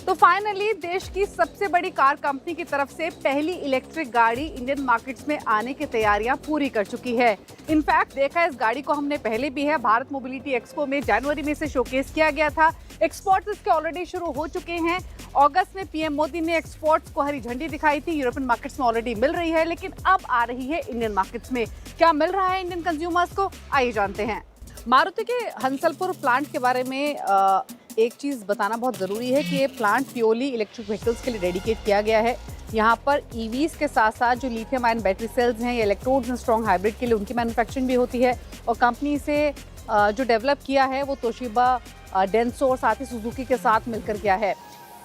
तो फाइनली देश की सबसे बड़ी कार कंपनी की तरफ से पहली इलेक्ट्रिक गाड़ी इंडियन मार्केट्स में आने की तैयारियां पूरी कर चुकी है। इनफैक्ट देखा इस गाड़ी को हमने पहले भी है, भारत मोबिलिटी एक्सपो में जनवरी में से शोकेस किया गया था। एक्सपोर्ट्स इसके ऑलरेडी शुरू हो चुके हैं। अगस्त में पीएम मोदी ने एक्सपोर्ट्स को हरी झंडी दिखाई थी। यूरोपियन मार्केट्स में ऑलरेडी मिल रही है, लेकिन अब आ रही है इंडियन मार्केट्स में। क्या मिल रहा है इंडियन कंज्यूमर्स को, आइए जानते हैं। मारुति के हंसलपुर प्लांट के बारे में एक चीज़ बताना बहुत ज़रूरी है कि ये प्लांट प्योरली इलेक्ट्रिक व्हीकल्स के लिए डेडिकेट किया गया है। यहाँ पर ईवीज़ के साथ साथ जो लिथियम आयन बैटरी सेल्स हैं या इलेक्ट्रोड्स एंड स्ट्रॉन्ग हाइब्रिड के लिए उनकी मैन्युफैक्चरिंग भी होती है। और कंपनी से जो डेवलप किया है वो तोशिबा, डेंसो और साथ ही सुजुकी के साथ मिलकर किया है।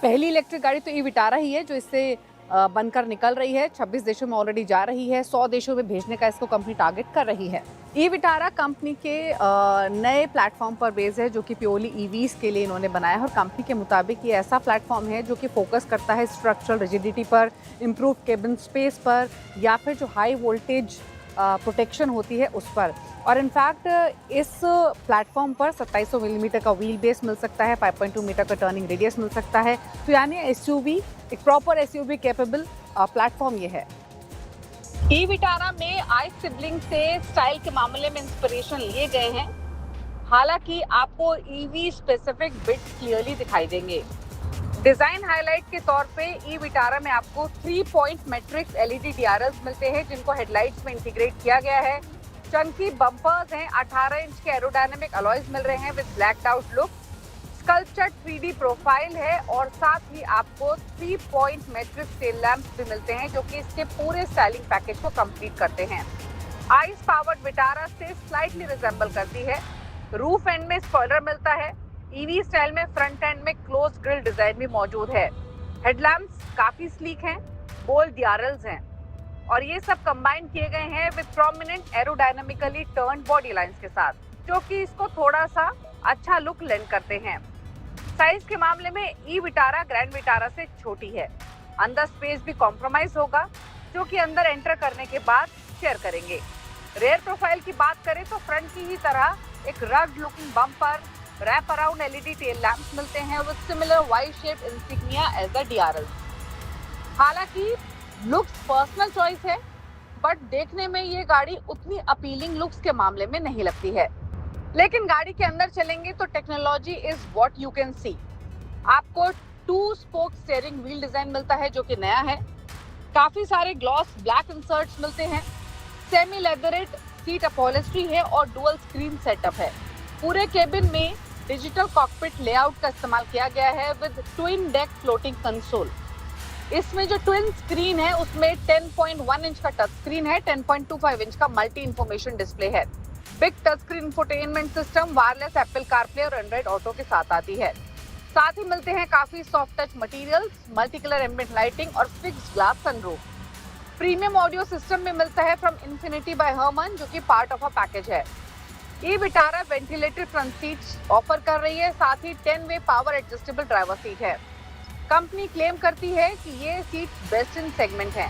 पहली इलेक्ट्रिक गाड़ी तो ई विटारा ही है जो इससे बनकर निकल रही है। 26 देशों में ऑलरेडी जा रही है। 100 देशों में भेजने का इसको कंपनी टारगेट कर रही है। ई विटारा कंपनी के नए प्लेटफॉर्म पर बेस है जो कि प्योरली ईवीज़ के लिए इन्होंने बनाया है। और कंपनी के मुताबिक ये ऐसा प्लेटफॉर्म है जो कि फोकस करता है स्ट्रक्चरल रिजिडिटी पर, इम्प्रूव केबिन स्पेस पर, या फिर जो हाई वोल्टेज प्रोटेक्शन होती है उस पर। और इनफैक्ट इस प्लेटफॉर्म पर 2700 मिलीमीटर का व्हील बेस मिल सकता है, 5.2 मीटर का टर्निंग रेडियस मिल सकता है। तो यानी एसयूवी, एक प्रॉपर एसयूवी कैपेबल प्लेटफॉर्म ये है। ई विटारा में आई सिबलिंग से स्टाइल के मामले में इंस्पिरेशन लिए गए हैं। हालांकि आपको ईवी स्पेसिफिक बिट्स क्लियरली दिखाई देंगे। डिजाइन हाईलाइट के तौर पे ई विटारा में आपको 3 पॉइंट मैट्रिक्स एलईडी डीआरएल्स मिलते हैं जिनको हेडलाइट्स में इंटीग्रेट किया गया है। चंकी बम्पर्स हैं, 18 इंच के एरोडायनामिक अलॉयज मिल रहे हैं with blacked out look. Sculptured 3D profile है और साथ ही आपको 3 पॉइंट मैट्रिक्स टेल लैंप्स भी मिलते हैं जो कि इसके पूरे स्टाइलिंग पैकेज को कंप्लीट करते हैं। आइस पावर्ड विटारा से स्लाइटली रिजेंबल करती है। रूफ एंड में स्पॉइलर मिलता है। ईवी स्टाइल में फ्रंट एंड में क्लोज ग्रिल डिजाइन भी मौजूद है। हेडलैम्प्स काफी स्लीक हैं, बोल्ड डीआरएल्स हैं और ये सब कंबाइन किए गए हैं with prominent aerodynamically turned body lines के साथ, जो कि इसको थोड़ा सा अच्छा लुक लेंड करते हैं। साइज के मामले में ई विटारा ग्रैंड विटारा से छोटी है। अंदर स्पेस भी कॉम्प्रोमाइज होगा, जो कि अंदर एंटर करने के बाद शेयर करेंगे। रेयर प्रोफाइल की बात करें तो फ्रंट की ही तरह एक rugged looking bumper, wrap around LED tail lamps मिलते हैं with similar Y shape insignia as a DRL. हालांकि लुक्स पर्सनल चॉइस है, बट देखने में ये गाड़ी उतनी अपीलिंग लुक्स के मामले में नहीं लगती है। लेकिन गाड़ी के अंदर चलेंगे तो technology is what you can see. आपको 2 स्पोक स्टीयरिंग व्हील डिजाइन मिलता है जो कि नया है। काफी सारे ग्लॉस ब्लैक इंसर्ट्स मिलते हैं। सेमी लेदरेट सीट अपॉलिस्ट्री है और डुअल स्क्रीन सेटअप है। पूरे केबिन में डिजिटल कॉकपिट लेआउट का इस्तेमाल किया गया है with twin deck floating console. इसमें जो ट्विन स्क्रीन है उसमें 10.1 इंच का टच स्क्रीन है, 10.25 इंच का मल्टी इंफॉर्मेशन डिस्प्ले है। Big touch screen infotainment system wireless Apple CarPlay और एंड्रॉइड ऑटो के साथ आती है। साथ ही मिलते हैं काफी soft touch materials, multi colour ambient lighting और fixed glass sunroof. Premium audio system में मिलता है फ्रॉम इन्फिनिटी बाय हर्मन, जो कि पार्ट ऑफ अ पैकेज है। E Vitara ventilated front seats offer कर रही है, साथ ही 10-वे पावर एडजस्टेबल ड्राइवर सीट है। कंपनी क्लेम करती है कि ये सीट बेस्ट इन सेगमेंट है।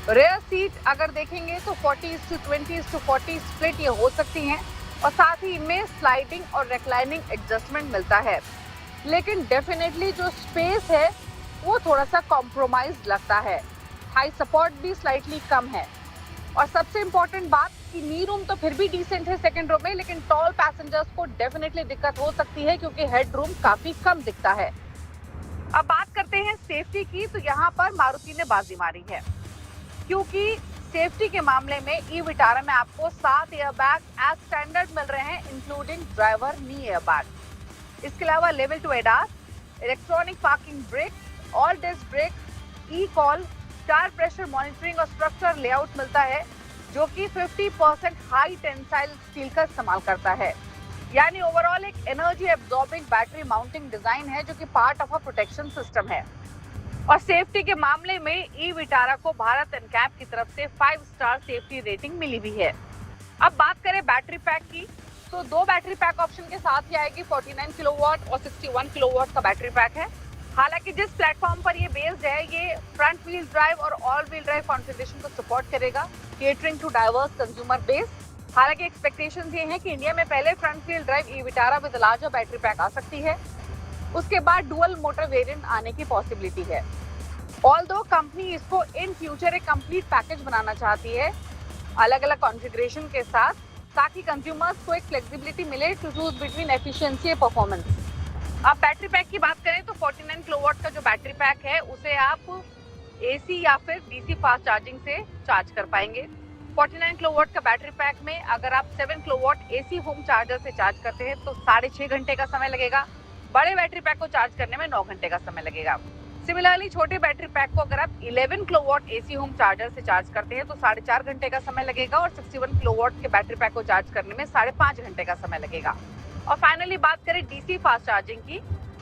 रेयर सीट अगर देखेंगे तो 40:20:40 स्प्लिट ये हो सकती हैं और साथ ही इनमें स्लाइडिंग और रिक्लाइनिंग एडजस्टमेंट मिलता है। लेकिन डेफिनेटली जो स्पेस है वो थोड़ा सा कॉम्प्रोमाइज लगता है। हाई सपोर्ट भी स्लाइटली कम है और सबसे इम्पोर्टेंट बात कि नी रूम तो फिर भी डिसेंट है सेकंड रो में, लेकिन टॉल पैसेंजर्स को डेफिनेटली दिक्कत हो सकती है क्योंकि हेड रूम काफी कम दिखता है। अब बात करते हैं सेफ्टी की, तो यहाँ पर मारुति ने बाजी मारी है क्योंकि सेफ्टी के मामले में ई विटारा में आपको 7 एयरबैग एज स्टैंडर्ड मिल रहे हैं, इंक्लूडिंग ड्राइवर नी एयरबैग। इसके अलावा level 2 ADAS, electronic parking brake, all disc brake, e call, tyre pressure monitoring और स्ट्रक्चर लेआउट मिलता है जो कि 50% हाई टेंसाइल स्टील का इस्तेमाल करता है। यानी ओवरऑल एक energy absorbing battery mounting design है जो कि part of a protection system है। और सेफ्टी के मामले में ई विटारा को भारत एनकैप की तरफ से 5 स्टार सेफ्टी रेटिंग मिली भी है। अब बात करें बैटरी पैक की, तो 2 बैटरी पैक ऑप्शन के साथ ही आएगी। 49 किलोवाट और 61 किलोवाट का बैटरी पैक है। हालांकि जिस प्लेटफॉर्म पर ये बेस्ड है ये फ्रंट व्हील ड्राइव और ऑल व्हील ड्राइव कॉन्फ़िगरेशन को सपोर्ट करेगा, catering to diverse consumer base. हालांकि एक्सपेक्टेशंस ये हैं कि इंडिया में पहले front wheel drive e Vitara with larger battery pack आ सकती है। उसके बाद डुअल मोटर वेरिएंट आने की पॉसिबिलिटी है। ऑल्दो कंपनी इसको इन फ्यूचर एक कंप्लीट पैकेज बनाना चाहती है अलग अलग कॉन्फ़िगरेशन के साथ, ताकि कंज्यूमर्स को एक फ्लेक्सिबिलिटी मिले टू चूज बिटवीन एफिशिएंसी और परफॉर्मेंस। अब बैटरी पैक की बात करें तो 49 किलोवाट का जो बैटरी पैक है उसे आप एसी या फिर डीसी फास्ट चार्जिंग से चार्ज कर पाएंगे। 49 किलोवाट का बैटरी पैक में अगर आप 7 किलोवाट एसी होम चार्जर से चार्ज करते हैं तो 6.5 घंटे का समय लगेगा। बड़े बैटरी पैक को चार्ज करने में 9 घंटे का समय लगेगा। सिमिलरली छोटे बैटरी पैक को अगर आप 11 किलोवाट एसी होम चार्जर से चार्ज करते हैं तो 4.5 घंटे का समय लगेगा और 61 किलोवाट के बैटरी पैक को चार्ज करने में 5.5 घंटे का समय लगेगा। और फाइनली बात करें डीसी फास्ट चार्जिंग की,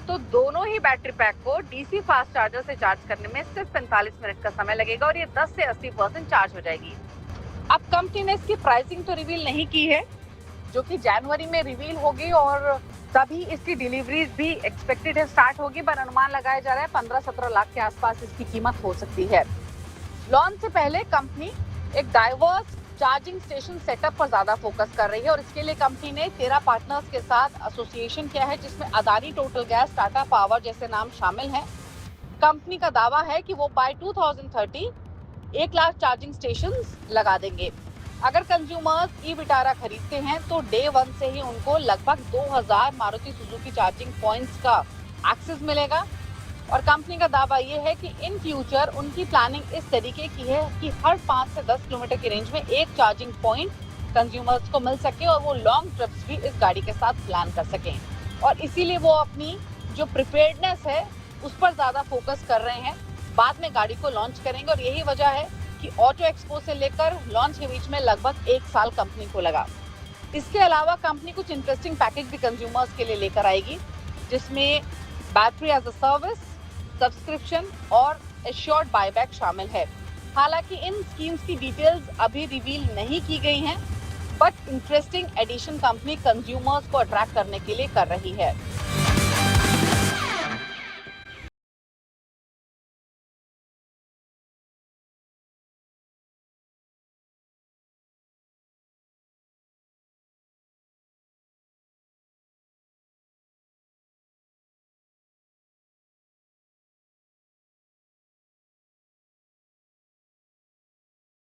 तो दोनों ही बैटरी पैक को डीसी फास्ट चार्जर से चार्ज करने में सिर्फ 45 मिनट का समय लगेगा और ये 10 से 80% चार्ज हो जाएगी। अब कंपनी ने इसकी प्राइसिंग तो रिवील नहीं की है, जो कि जनवरी में रिवील होगी और तभी इसकी डिलीवरीज भी एक्सपेक्टेड है स्टार्ट होगी, पर अनुमान लगाया जा रहा है 15-17 लाख के आसपास इसकी कीमत हो सकती है। लॉन्च से पहले कंपनी एक डाइवर्स चार्जिंग स्टेशन सेटअप पर ज्यादा फोकस कर रही है और इसके लिए कंपनी ने 13 पार्टनर्स के साथ एसोसिएशन किया है, जिसमें Adani, total gas, Tata power जैसे नाम शामिल हैं। कंपनी का दावा है कि वो बाय 2030 1 लाख चार्जिंग स्टेशंस लगा देंगे। अगर कंज्यूमर्स ई विटारा खरीदते हैं तो डे 1 से ही उनको लगभग 2000 मारुति सुजुकी चार्जिंग पॉइंट्स का एक्सेस मिलेगा। और कंपनी का दावा ये है कि इन फ्यूचर उनकी प्लानिंग इस तरीके की है कि हर 5 से 10 किलोमीटर की रेंज में एक चार्जिंग पॉइंट कंज्यूमर्स को मिल सके और वो लॉन्ग ट्रिप्स भी इस गाड़ी के साथ प्लान कर सकें। और इसीलिए वो अपनी जो प्रिपेयर्डनेस है उस पर ज़्यादा फोकस कर रहे हैं। बाद में गाड़ी को लॉन्च करेंगे और यही वजह है कि ऑटो एक्सपो से लेकर लॉन्च के बीच में लगभग 1 साल कंपनी को लगा। इसके अलावा कंपनी कुछ इंटरेस्टिंग पैकेज भी कंज्यूमर्स के लिए लेकर आएगी, जिसमें battery as a service, subscription और एश्योर्ड बायबैक शामिल है। हालांकि इन स्कीम्स की डिटेल्स अभी रिवील नहीं की गई हैं, but interesting addition company consumers को अट्रैक्ट करने के लिए कर रही है।